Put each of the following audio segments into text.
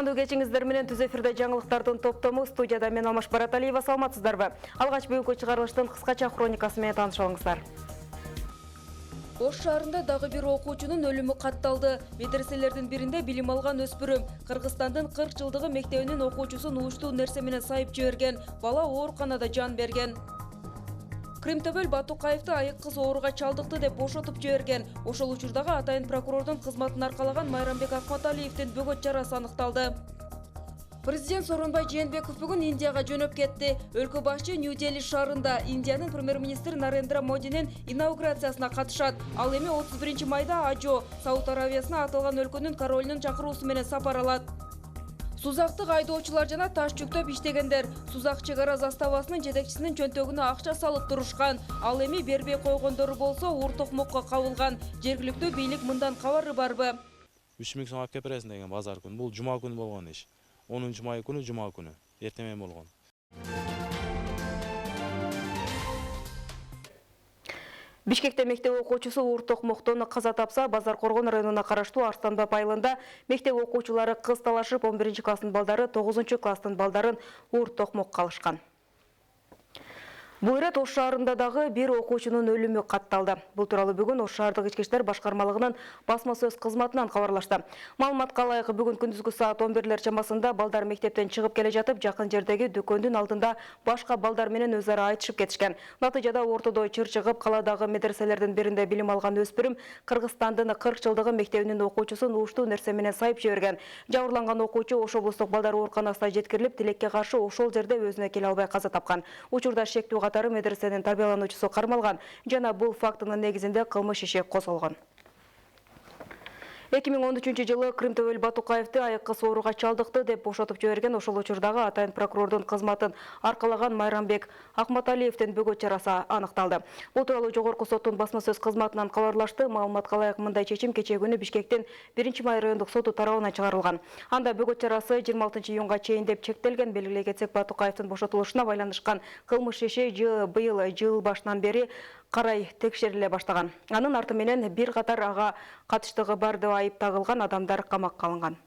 Кутмандуу кечиңиздер менен түз эфирде жаңылыктардын топтому студияда мен Алмаш Бараталиева, саламатсыздарбы? Алгач бүгүнкү чыгарылыштын кыскача хроникасы менен таанышыңыздар. Ош шаарында дагы бир окуучунун өлүмү катталды. Медреселердин биринде билим алган өспүрүм Кыргызстандын 40 жылдыгы мектебинин окуучусун уучтуу нерсе менен сайып жиберген. Бала ооруканада жан берген. Кримтөбөл Батукаевди айык кыз ооруга чалдыкты деп бошотуп жиберген. Ошол учурдагы атайын прокурордун кызматын аркалаган Майрамбек Акматалиевдин бөгөт жарасы аныкталды. Президент Сооронбай Жээнбеков бүгүн Индияга жөнөп кетти. Өлкө башчы Нью-Дели шаарында Индиянын премьер-министри Нарендра Модинин инаугурациясына катышат. Ал эми 31 майда Ажо, Сауд Аравиясына аталган өлкөнүн королунун чакыруусу менен сапар алат. Сузактык айдоочулар жана таш жүктөп иштегендер. Сузак чек ара заставасынын жетекчисинин чөнтөгүнө акча салып турушкан. Ал эми бербей койгондору болсо ур токмокко кабылган. Жергиликтүү бийлик мындан кабары барбы? 3000 сом алып кеп бересиң деген базар күнү. Бул жума күнү болгон иш. 10 май күнү жума күнү. Эртемен болгон. Бишкекте мектеп окуучусу ур токмоктон каза тапса, Базар Коргон районуна караштуу Арстанбап айылында мектеп окуучулары кыз талашып 11 класстын балдары 9 класстын балдарын ур токмокко алышкан. Бул ирет Ош шаарында дагы бир окуучунун өлүмү катталды. Бул тууралуу бүгүн Ош шаардык ички иштер башкармалыгынын басма сөз кызматынан кабарлашты. Маалыматка ылайык бүгүн күндүзгү саат 11 чамасында балдар мектептен чыгып келе жатып, жакын жердеги дүкөндүн алдында башка балдар менен өз ара айтышып кетишкен. Натыйжада ортодо чыр чыгып, каладагы медреселердин биринде билим алган өспүрүм Кыргызстандын 40 жылдыгы мектебинин окуучусун уучтуу нерсе менен сайып жиберген. Жабырланган окуучу Ош облустук балдар ооруканасына жеткирилип, тилекке каршы ошол жерде өзүнө келе албай каза тапкан. Учурда шектүү катары медресенин тарбиялануучусу кармалган жана бул фактынын негизинде кылмыш иши козголгон. 2013 жылы Кримтөбөл Батукаевди айык кыз ооруга чалдыкты деп бошотуп жиберген. Ошол учурдагы атайын прокурордун кызматын аркалаган Майрамбек Акматалиевдин бөгөт жарасы аныкталды. Бул тууралуу жогорку соттун басма сөз кызматынан кабарлашты. Маалыматка ылайык мындай чечим кечээ күнү Бишкектин 1 май райондук соту тарабынан чыгарылган. Анда бөгөт жарасы 26 июнга чейин деп чектелген. Белгилей кетсек, Батукаевдин бошотулушуна байланышкан кылмыш иши быйыл жыл башынан бери карай текшериле баштаган. Анын арты менен бир катар ага катыштыгы бар деп айып тагылган адамдар камакка алынган.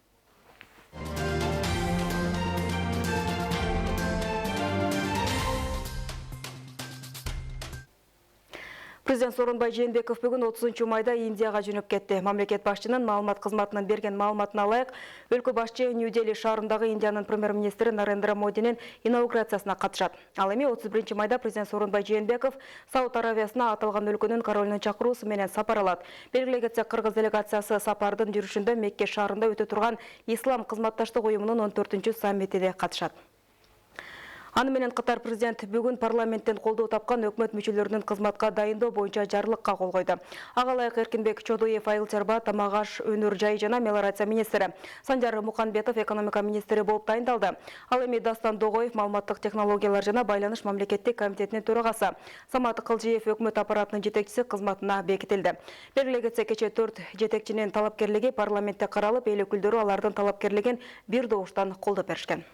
Президент Сооронбай Жээнбеков бүгүн 30 майда Индияга жөнөп кетти. Мамлекет башчынын маалымат кызматынан берген маалыматына ылайык, өлкө башчы Нью-Дели шаарындагы Индиянын премьер-министри Нарендра Модинин инаугурациясына катышат. Ал эми 31 майда президент Сооронбай Жээнбеков Сауд Аравиясына аталган өлкөнүн королунун чакыруусу менен сапар алат. Белгилей кетсек, кыргыз делегациясы сапардын жүрүшүндө Мекке шаарында өтө турган Ислам кызматташтык уюмунун 14 саммитине катышат. Аны менен катар президент бүгүн парламенттен колдоо тапкан өкмөт мүчөлөрүнүн кызматка дайындоо боюнча жарлыкка кол койду. Ага ылайык Эркинбек Чодуев айыл чарба, тамак аш, өнөр жай жана мелиорация министри, Санжар Муканбетов экономика министри болуп дайындалды. Ал эми Дастан Догоев маалыматтык технологиялар жана байланыш мамлекеттик комитетинин төрагасы, Самат Кылжиев өкмөт аппаратынын жетекчиси кызматына бекитилди. Белгилей кетсек, кечээ 4 жетекчинин талапкерлиги парламентте каралып, эл өкүлдөрү алардын талапкерлигин бир добуштан колдоп беришкен.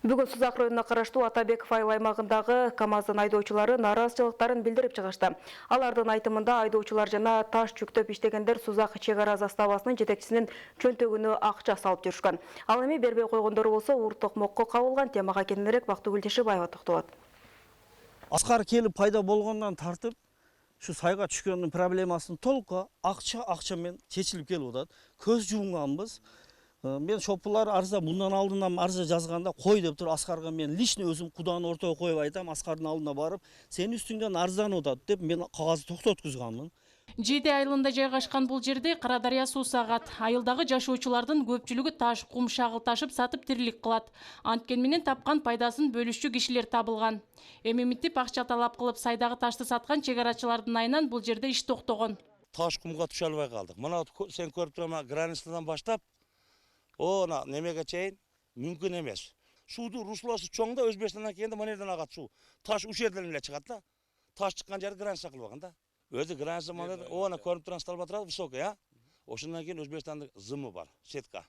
Бүгүн Сузак районуна караштуу Атабеков айыл аймагындагы КАМАЗдын айдоочулары нааразычылыктарын билдирип чыгышты. Алардын айтымында айдоочулар жана таш жүктөп иштегендер Сузак чек ара заставасынын жетекчисинин чөнтөгүнө акча салып жүрүшкөн. Ал эми бербей койгондору болсо ур токмокко кабылган. Темага кененирээк Бактыгүл Тешебаева токтолот. Аскар келип пайда болгондон тартып, şu сайга түшкөндүн проблемасын толук акча менен чечилип келип атат. Көз жумганбыз. Мен шопулар арза мындан алдынан арза жазганда кой деп тур Аскарга мен личный өзүм кудааны ортого коюп айтам, Аскардын алдына барып, сенин үстүңдөн арзанып атат деп мен кагазды токтоткузганмын. Жейде айылында жайгашкан бул жерде Кара Дарыя суу сагат. Айылдагы жашоочулардын көпчүлүгү таш, кум, шагыл ташып сатып тирилик кылат. Анткени менен тапкан пайдасын бөлүшчү кишилер табылган. Эми митип акча талап кылып сайдагы ташты саткан чек арачылардын айынан бул жерде иш токтогон. Таш кумга түшө албай калдык. Мына сен көрүп турган границадан баштап Она немеге чейин мүмкүн эмес. Сууду руслосу чоң да Өзбекстандан келгенде мына жерден агат суу. Таш уш жерден эле чыгат да. Таш чыккан жери граница кылбаган да. Өзү граница мына она көрүнүп турган столба турат высокий, а? Ошондон кийин Өзбекстандын зымы бар, сетка.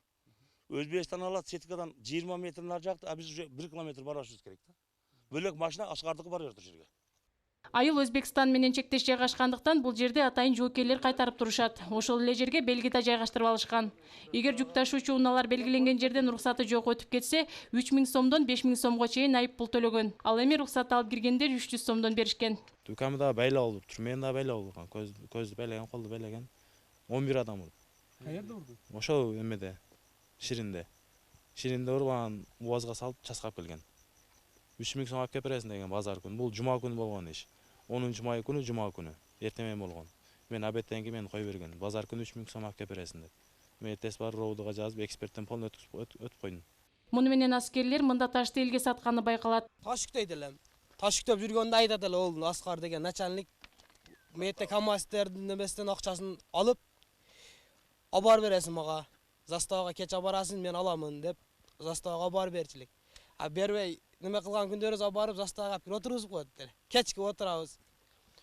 Өзбекстан алат сеткадан 20 метр нар жакты, а биз уже 1 километр барышыбыз керек да. Бөлөк машина Аскардыкы бар жерде жерге. Айыл Өзбекстан менен чектеш жайгашкандыктан бул жерде атайын жоокерлер кайтарып турушат. Ошол эле жерге белги да жайгаштырып алышкан. Эгер жүк ташуучу унаалар белгиленген жерден уруксаты жок өтүп кетсе, 3000 сомдон 5000 сомго чейин айып пул төлөгөн. Ал эми уруксат алып киргендер 300 сомдон беришкен. Дүкамы да байлап алып тур, мен да байлап алган, көздү байлаган, колду байлаган. 11 адам урду. Каерде урду? Ошол эмеде, Ширинде. Ширинде урган УАЗга салып часкап келген. 3000 сом алып кеп бересиң деген базар күнү. Бул жума күнү болгон иш. 10 май күнү жума күнү. Эртемен болгон. Мен абеттен кийин кой берген. Базар күнү 3000 сом алып кеп бересиң деп. Мен эртеси барып роудуга жазып, эксперттен полный өтүп койдум. Муну менен аскерлер мында ташты элге сатканы байкалат. Таш дейт элем. Таш жүктөп жүргөндө айтат эле ол Аскар деген начальник метте КамАЗдердин немесинен акчасын алып абар бересиң мага. Заставага кеч абарасың, мен аламын деп заставага абар берчилик. А бербей неме кылган күндөрүбүз барып заставага алып отургузуп коет эле. Кечке отурабыз.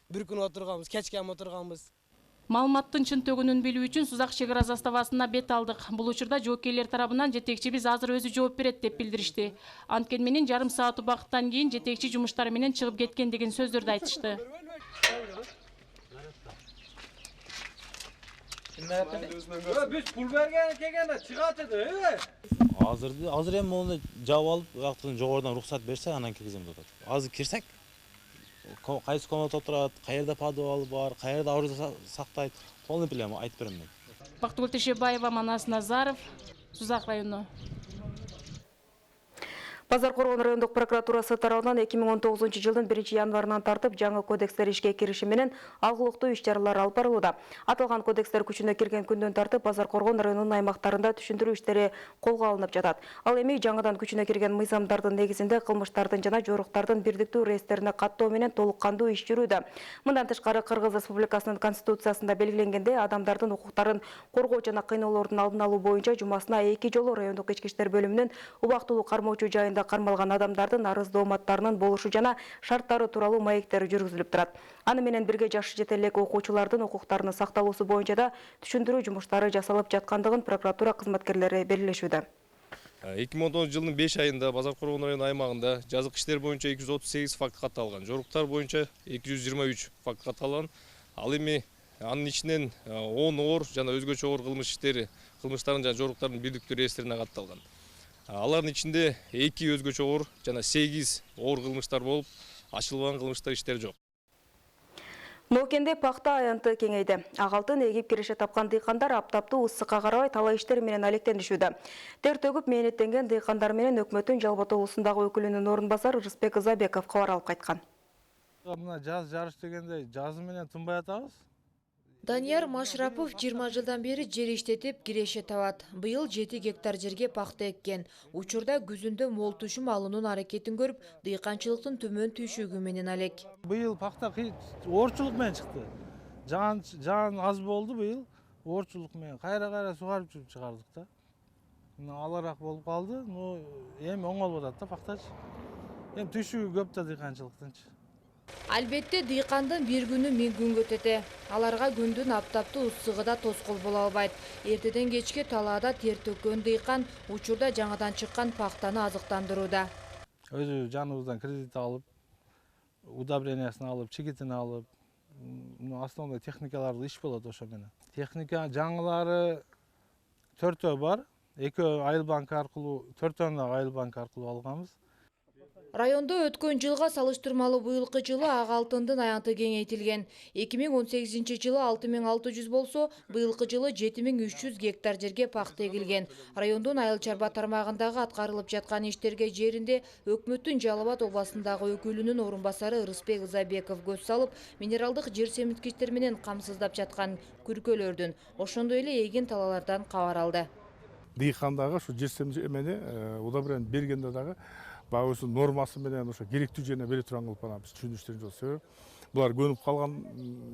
Бир күн отурганбыз, кечке ham отурганбыз. Маалыматтын чын төгүнүн билүү үчүн Сузак чек ара заставасына бет алдык. Бул учурда жоокерлер тарабынан жетекчибиз азыр өзү жооп берет деп билдиришти. Анткени менен жарым саат убакыттан кийин жетекчи жумуштары менен чыгып кеткен деген сөздөрдү айтышты. Biz pul bergen kelgende çıkartıdı, Азыр эми мону жаап алып, уяктан жогорудон уруксат берсе, анан киргизем деп атат. Азыр кирсек, кайсы комната отурат, каерде подвал бар, каерде оружие сактайт, полный билем айтып берем мен. Бактыгүл Тешебаева, Манас Назаров, Сузак району. Базар Коргон райондук прокуратурасы тарабынан 2019 жылдын 1-январынан тартып жаңы кодекстер ишке кириши менен алгылыктуу иш-чаралар алып барылууда. Аталган кодекстер күчүнө кирген күндөн тартып Базар Коргон районунун аймактарында түшүндүрүү иштери колго алынып жатат. Ал эми жаңыдан күчүнө кирген мыйзамдардын негизинде кылмыштардын жана жоруктардын бирдиктүү реестрине каттоо менен толук кандуу иш жүрүүдө. Мындан тышкары Кыргыз Республикасынын конституциясында белгиленгендей адамдардын укуктарын коргоо жана кыйноолордун алдын алуу боюнча жумасына 2 жолу райондук ички иштер бөлүмүнүн убактылуу кармоочу жайында кармалган адамдардын арыз дооматтарынын болушу жана шарттары тууралуу маектери жүргүзүлүп турат. Аны менен бирге жашы жете элек окуучулардын укуктарынын сакталуусу боюнча да түшүндүрүү жумуштары жасалып жаткандыгын прокуратура кызматкерлери белгилешүүдө. 2019 жылдын 5 айында Базар Коргон району аймагында жазык иштер боюнча 238 факт катталган, жоруктар боюнча 223 факт катталган. Ал эми анын ичинен 10 оор жана өзгөчө оор кылмыштардын жана жоруктардын бирдиктүү реестрине катталган. Алардын ичинде 2 өзгөчө оор жана 8 оор кылмыштар болуп, ачылган кылмыштар иштер жок. Ноокенде пахта аянты кеңейди. Агалтын эгип киреше тапкан дыйкандар аптаптуу ысыкка карабай талай иштер менен алектенишүүдө. Тер төгүп мээнеттенген дыйкандар менен өкмөттүн Жалбат облусундагы өкүлүнүн орун басары Рыспек Ызабеков кабар алып кайткан. Мына жаз жарыш дегенде жазы менен тынбай атабыз. Данияр Машрапов 20 жылдан бери жер иштетип киреше табат. Быйыл 7 гектар жерге пахта эккен. Учурда күзүндө мол түшүм алуунун аракетин көрүп, дыйканчылыктын төмөн түйшүгү менен алек. Быйыл пахта оорчулук менен чыкты. Жан аз болду быйыл. Оорчулук менен кайра сугарып чыгардык да. Алараак болуп калды. Эми оңолуп атат да пахтачы. Эми түйшүгү көп да дыйканчылыктынчы. Албетте дыйкандын бир күнү 1000 күнгө өтөтө. Аларга күндүн аптаптуу ысыгы да тоскоол боло албайт. Эртеден кечке талаада тер төккөн дыйкан учурда жаңадан чыккан пахтаны азыктандырууда. Өзү жаныбыздан кредит алып, удобрениясын алып, чигитин алып, основной техникаларды иш болот ошо менен. Техника жаңылары 4 бар. 2 айыл банк аркылуу, 4 айыл банк аркылуу алганбыз. Райондо өткөн жылга салыштырмалуу быйылкы жылы ак алтындын аянты кеңейтилген. 2018 жылы 6600 болсо, быйылкы жылы 7300 гектар жерге пахта эгилген. Райондун айыл чарба тармагындагы аткарылып жаткан иштерге жеринде өкмөттүн Жалал областындагы өкүлүнүн орун басары Рыспек Ызабеков көз салып, минералдык жер семирткичтер менен камсыздап жаткан күркөлөрдүн, ошондой эле эгин талаалардан кабар алды. Дыйкандагы ушу жер семирткичтерди удобрение бергенде дагы багысы нормасы менен ошо керектүү жерине бере турган кылып анан биз түшүндүрүштөрүн жок. Себеби булар көнүп калган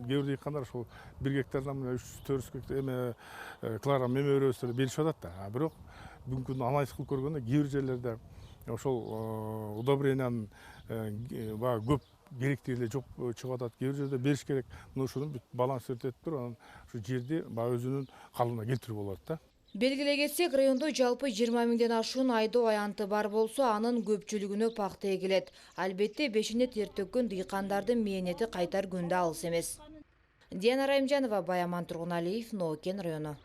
кээ бир дыйкандар ошол 1 гектардан 300-400 гектар килограмм меме өрөөсү беришип атат да. Бирок бүгүнкү күндө анализ кылып көргөндө кээ бир жерлерде ошол удобрениянын багы көп керектиги жок чыгып атат. Кээ бир жерде бериш керек. Ушунун баланс өтөп туруп анан ушу жерди багы өзүнүн калыбына келтирүү болот да. Белгилей кетсек, райондо жалпы 20 миңден ашуун айдоо аянты бар болсо, анын көпчүлүгүнө пакта эгилет. Албетте бешине тер төккөн дыйкандардын мээнети кайтар күндө алыс эмес. Диана Райымжанова, Баяман Тургуналиев, Ноокен району.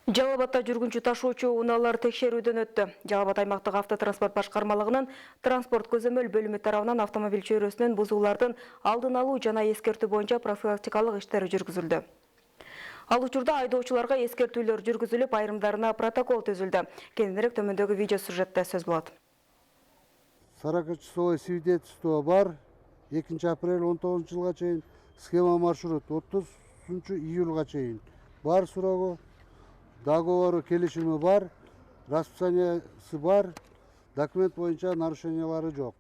Жалал Абадта жүргүнчү ташуучу унаалар текшерүүдөн өттү. Жалал Абад аймактык автотранспорт башкармалыгынын транспорт көзөмөл бөлүмү тарабынан автомобиль чөйрөсүнөн бузуулардын алдын алуу жана эскертүү боюнча профилактикалык иштер жүргүзүлдү. Ал учурда айдоочуларга эскертүүлөр жүргүзүлүп, айрымдарына протокол түзүлдү. Кененирээк төмөндөгү видео сюжетте сөз болот. 40-часовой свидетельство бар. 2 апрель 19 жылга чейин схема маршрут 30 июлга чейин бар сурагы. Договору келишими бар, расписаниясы бар, документ боюнча нарушениялары жок.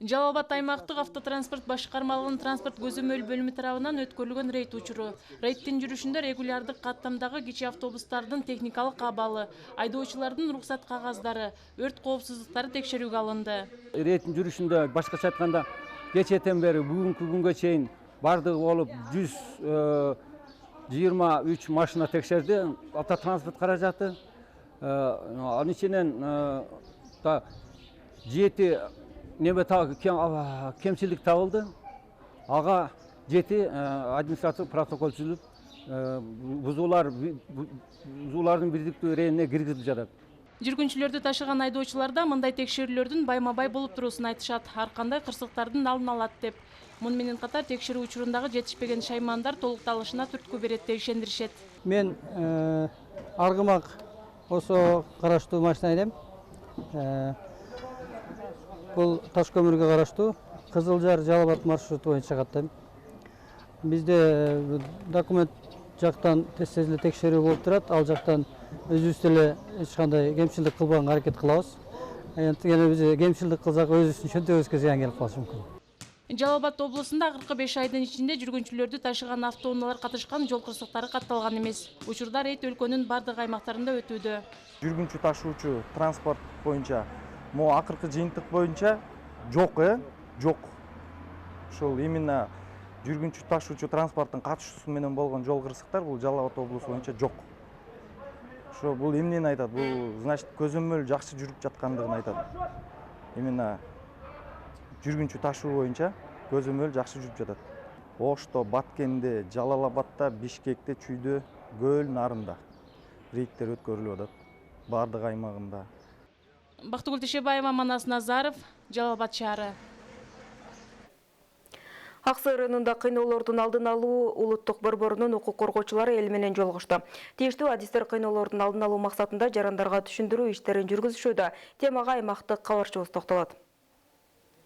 Жалал Абад аймактык автотранспорт башкармалыгынын транспорт көзөмөл бөлүмү тарабынан өткөрүлгөн рейд учуру. Рейдтин жүрүшүндө регулярдык каттамдагы кичи автобустардын техникалык абалы, айдоочулардын уруксат кагаздары, өрт коопсуздуктары текшерүүгө алынды. Рейдтин жүрүшүндө башкача айтканда кечээден бери бүгүнкү күнгө чейин бардыгы болуп 123 машина текшерди, автотранспорт каражаты. Анын ичинен 7 кемчилик табылды. Ага 7 административдик протокол түзүлүп, бузуулардын бирдиктүү рейине киргизилип жатат. Жүргүнчүлөрдү ташыган айдоочуларда мындай текшерүүлөрдүн байма-бай болуп туруусун айтышат. Ар кандай кырсыктардын алдын алат деп. Муну менен катар текшерүү учурундагы жетишпеген шаймандар толукталышына түрткү берет деп ишендиришет. Мен аргымак осо караштуу машина айдайм. Бул Таш көмүргө караштуу Кызылжар Жалал Абад маршруту боюнча каттайм. Бизде документ жактан тез эле текшерүү болуп турат. Ал жактан өзүбүз эле эч кандай кемчилик кылбаганга аракет кылабыз. Анткени биз кемчилик кылсак өзүбүздүн чөнтөгүбүзгө зыян келип калышы мүмкүн. Жалал Абад облусунда акыркы 5 айдын ичинде жүргүнчүлөрдү ташыган автоунаалар катышкан жол кырсыктары катталган эмес. Учурда рейд өлкөнүн бардык аймактарында өтүүдө. Жүргүнчү ташуучу транспорт боюнча могу акыркы жыйынтык боюнча жок, жок. Ошол именно жүргүнчү ташуучу транспорттун катышуусу менен болгон жол кырсыктар бул Жалал Абад облусу боюнча жок. Ошо бул эмнени айтат? Бул значит көзөмөл жакшы жүрүп жаткандыгын айтат. Именно жүргүнчү ташуу боюнча көзөмөл жакшы жүрүп жатат. Ошто, Баткенде, Жалал Абадта, Бишкекте, Чүйдө, Көл, Нарында рейдтер өткөрүлүп атат. Бардык аймагында. Бактыгүл Тешебаева, Манас Назаров, Жалал Абад шаары. Аксы районунда кыйноолордун алдын алуу улуттук борборунун укук коргоочулары эл менен жолугушту. Тийиштүү адистер кыйноолордун алдын алуу максатында жарандарга түшүндүрүү иштерин жүргүзүшүүдө. Темага аймактык кабарчыбыз токтолот.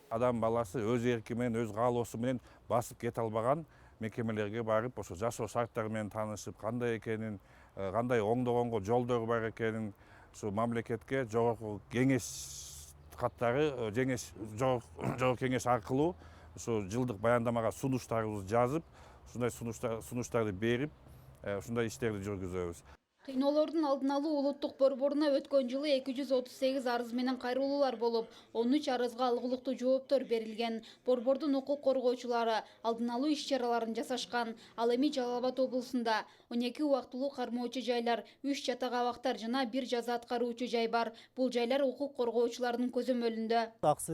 Адам баласы өз эрки менен, өз каалоосу менен басып кете албаган мекемелерге барып, ошо жашоо шарттары менен таанышып, кандай экенин, кандай оңдогонго жолдор бар экенин, ушу мамлекетке жогорку кеңеш каттары, жогорку кеңеш аркылуу ушу жылдык баяндамага сунуштарыбызды жазып, ушундай сунуштарды берип, ушундай иштерди жүргүзөбүз. Кыйноолордун алдын алуу улуттук борборуна өткөн жылы 238 арыз менен кайрылуулар болуп, 13 арызга алгылыктуу жооптор берилген. Борбордун укук коргоочулары алдын алуу иш-чараларын жасашкан. Ал эми Жалал Абад облусунда 12 убактылуу кармоочу жайлар, 3 жатак абактар жана 1 жаза аткаруучу жай бар. Бул жайлар укук коргоочулардын көзөмөлүндө. Аксы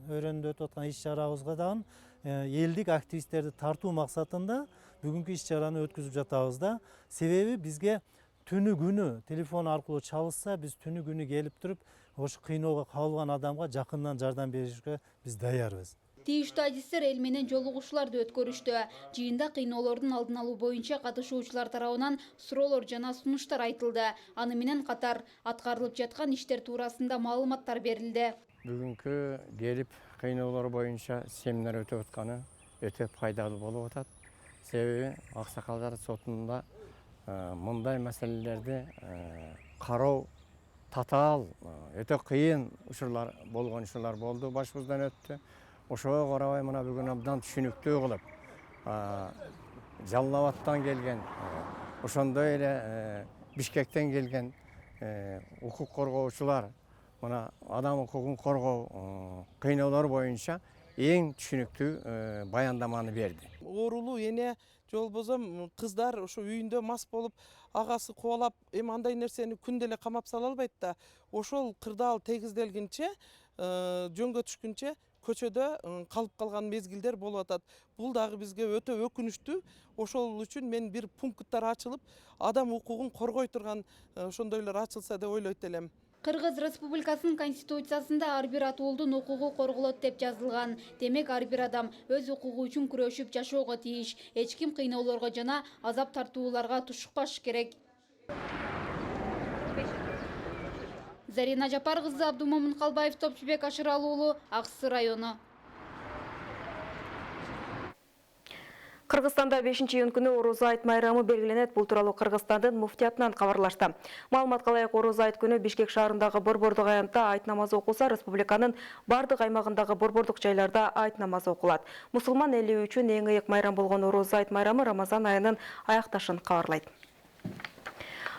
өрөндө өтүп аткан иш-чарабызга дагы элдик активисттерди тартуу максатында бүгүнкү иш-чараны өткүзүп жатабыз да. Себеби бизге түнү күнү телефон аркылуу чалышса, биз түнү күнү келип туруп, ошо кыйноого кабылган адамга жакындан жардам беришке биз даярбыз. Тийиштүү адистер эл менен жолугушууларды өткөрүштү. Жыйында кыйноолордун алдын алуу боюнча катышуучулар тарабынан суроолор жана сунуштар айтылды. Аны менен катар аткарылып жаткан иштер туурасында маалыматтар берилди. Бүгүнкү келип кыйноолор боюнча семинар өтүп атканы өтө пайдалуу болуп атат. Себеби аксакалдар сотунда мындай маселелерди кароо татаал, өтө кыйын учурлар болгон учурлар болду, башыбыздан өттү. Ошого карабай мына бүгүн абдан түшүнүктүү кылып, Жалал Абадтан келген, ошондой эле Бишкектен келген укук коргоочулар мына адам укугун коргоо кыйноолор боюнча эң түшүнүктүү баяндаманы берди. Оорулуу эне Жол болсо кыздар ошо үйүндө мас болуп агасы кубалап эми андай нерсени күндө эле камап сала албайт да. Ошол кырдаал тегизделгенче жөнгө түшкүнчө көчөдө калып калган мезгилдер болуп атат. Бул дагы бизге өтө өкүнүчтүү. Ошол үчүн мен бир пункттар ачылып, адам укугун коргой турган ошондойлор ачылса деп ойлойт элем. Кыргыз Республикасынын Конституциясында ар бир атуулдун укугу корголот деп жазылган. Демек ар бир адам өз укугу үчүн күрөшүп жашоого тийиш. Эч ким кыйноолорго жана азап тартууларга тушукпаш керек. Зарина Жапар кызы, Абдумомун Калбаев, Топчубек Ашыралы уулу, Ак Сы району. Кыргызстанда 5-июнь күнү Орозо айт майрамы белгиленет. Бул тууралуу Кыргызстандын муфтиятынан кабарлашты. Маалыматка ылайык, Орозо айт күнү Бишкек шаарындагы борбордук аянтта айт намазы окулса, республиканын бардык аймагындагы борбордук жайларда айт намазы окулат. Мусулман эли үчүн эң ыйык майрам болгон Орозо айт майрамы Рамазан айынын аякташын кабарлайт.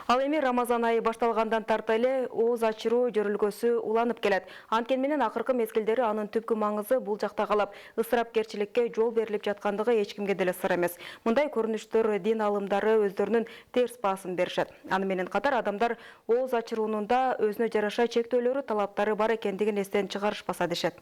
Ал эми Рамазан айы башталгандан тарта эле ооз ачыруу жөрүлгөсү уланып келет. Анткени менен акыркы мезгилдери анын түпкү маңызы бул жакта калып, ысырапкерчиликке жол берилип жаткандыгы эч кимге деле сыр эмес. Мындай көрүнүштөр дин алымдары өздөрүнүн терс баасын беришет. Аны менен катар адамдар ооз ачыруунун да өзүнө жараша чектөөлөрү, талаптары бар экендигин эстен чыгарышпаса дешет.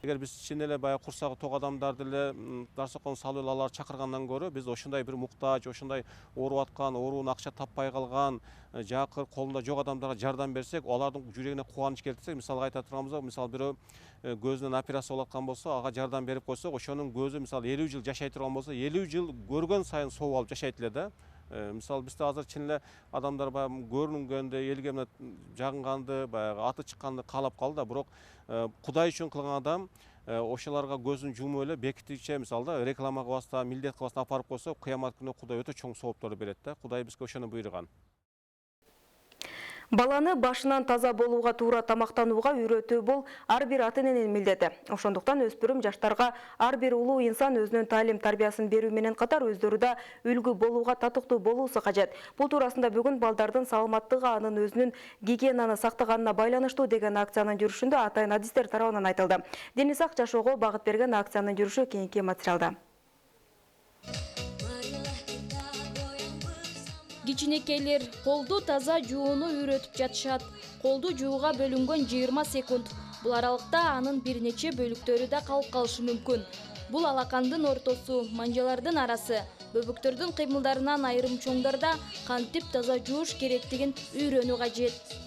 Эгер биз чын эле баягы курсагы ток адамдарды эле дарсокон салып эле алар чакыргандан көрө, биз ошондой бир муктаж, ошондой ооруп аткан, ооруун акча таппай калган, жакыр колунда жок адамдарга жардам берсек, алардын жүрөгүнө кубаныч келтирсек, мисалга айта турганыбыз, мисалы бирөө көзүнөн операция болуп аткан болсо, ага жардам берип койсок, ошонун көзү мисалы 50 жыл жашай турган болсо, 50 жыл көргөн сайын сооп алып жашайт эле да. Мисалы бизде азыр чын эле адамдар баягы көрүнгөндө, элге мына жагынганды, баягы аты чыкканды каалап калды да, бирок Кудай үчүн кылган адам ошолорго көзүн жумуп эле бекитиче, мисалы реклама кылбастан, милдет кылбастан апарып койсо, кыямат күнү Кудай өтө чоң соопторду берет да. Кудай бизге ошону буйруган. Баланы башынан таза болууга, туура тамактанууга үйрөтүү бул ар бир ата эненин милдети. Ошондуктан өспүрүм жаштарга ар бир улуу инсан өзүнүн таалим тарбиясын берүү менен катар өздөрү да үлгү болууга татыктуу болуусу кажет. Бул туурасында бүгүн балдардын саламаттыгы анын өзүнүн гигиенаны сактаганына байланыштуу деген акциянын жүрүшүндө атайын адистер тарабынан айтылды. Дени сак жашоого багыт берген акциянын жүрүшү кийинки материалда. Кичинекейлер колду таза жууну үйрөтүп жатышат. Колду жууга бөлүнгөн 20 секунд. Бул аралыкта анын бир нече бөлүктөрү да калып калышы мүмкүн. Бул алакандын ортосу, манжалардын арасы. Бөбүктөрдүн кыймылдарынан айрым чоңдорда кантип таза жууш керектигин үйрөнүү кажет.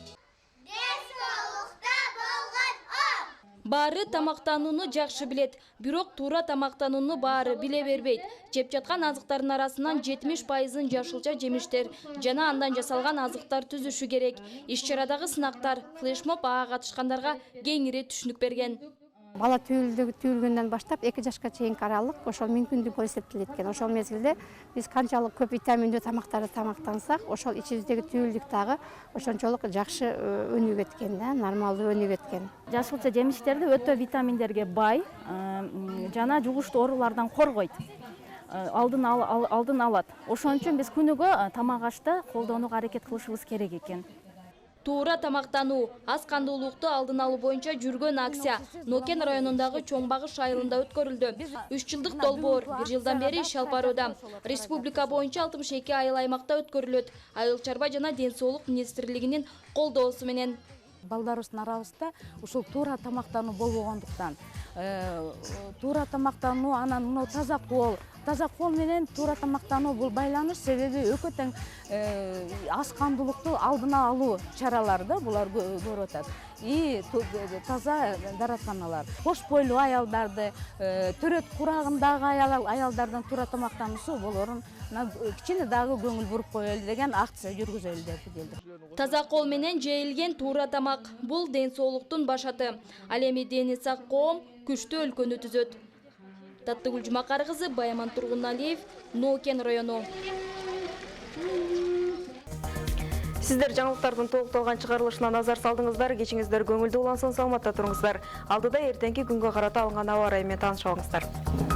Баары тамактанууну жакшы билет, бирок туура тамактанууну баары биле бербейт. Жеп жаткан азыктардын арасынан 70%-ын жашылча жемиштер жана андан жасалган азыктар түзүшү керек. Иш-чарадагы сынактар флешмоб ага катышкандарга кеңири түшүнүк берген. Бала түйүлгөндөн баштап 2 жашка чейинки аралык ошол мүмкүндүк болуп эсептелет экен. Ошол мезгилде биз канчалык көп витаминдүү тамактарды тамактансак, ошол ичибиздеги түйүлдүк дагы ошончолук жакшы өнүгүп кеткен да, нормалдуу өнүгүп кеткен. Жашылча жемиштерди өтө витаминдерге бай жана жугуштуу оорулардан коргойт. Алдын алат. Ошон үчүн биз күнүгө тамак ашты колдонууга аракет кылышыбыз керек экен. Туура тамактануу, аз кандуулукту алдын алуу боюнча жүргөн акция Нокен районундагы Чоң Багыш айылында өткөрүлдү. 3 жылдык долбоор 1 жылдан бери иш алып барууда. Республика боюнча 62 айыл аймакта өткөрүлөт. Айыл чарба жана ден соолук министрлигинин колдоосу менен. Балдарыбыздын арабызда ушул туура тамактануу болбогондуктан, туура тамактануу, анан мына таза кол менен туура тамактануу бул байланыш, себеби экөө тең аз кандуулукту алдына алуу чаралары да булар көрүп атат. И таза дааратканалар. Кош бойлуу аялдарды, төрөт курагындагы аялдардын туура тамактануусу болорун кичине дагы көңүл буруп коелу деген акция жүргүзөлү деп келди. Таза кол менен жейилген туура тамак бул ден соолуктун башаты. Ал эми дени сак коом күчтүү өлкөнү түзөт. Таттыгүл Жумакар кызы, Баяман Тургуналиев, Нокен району. Сиздер жаңылыктардын толукталган чыгарылышына назар салдыңыздар, кечиңиздер көңүлдүү улансын, саламатта туруңуздар. Алдыда эртеңки күнгө карата алынган аба ырайы менен таанышып алыңыздар.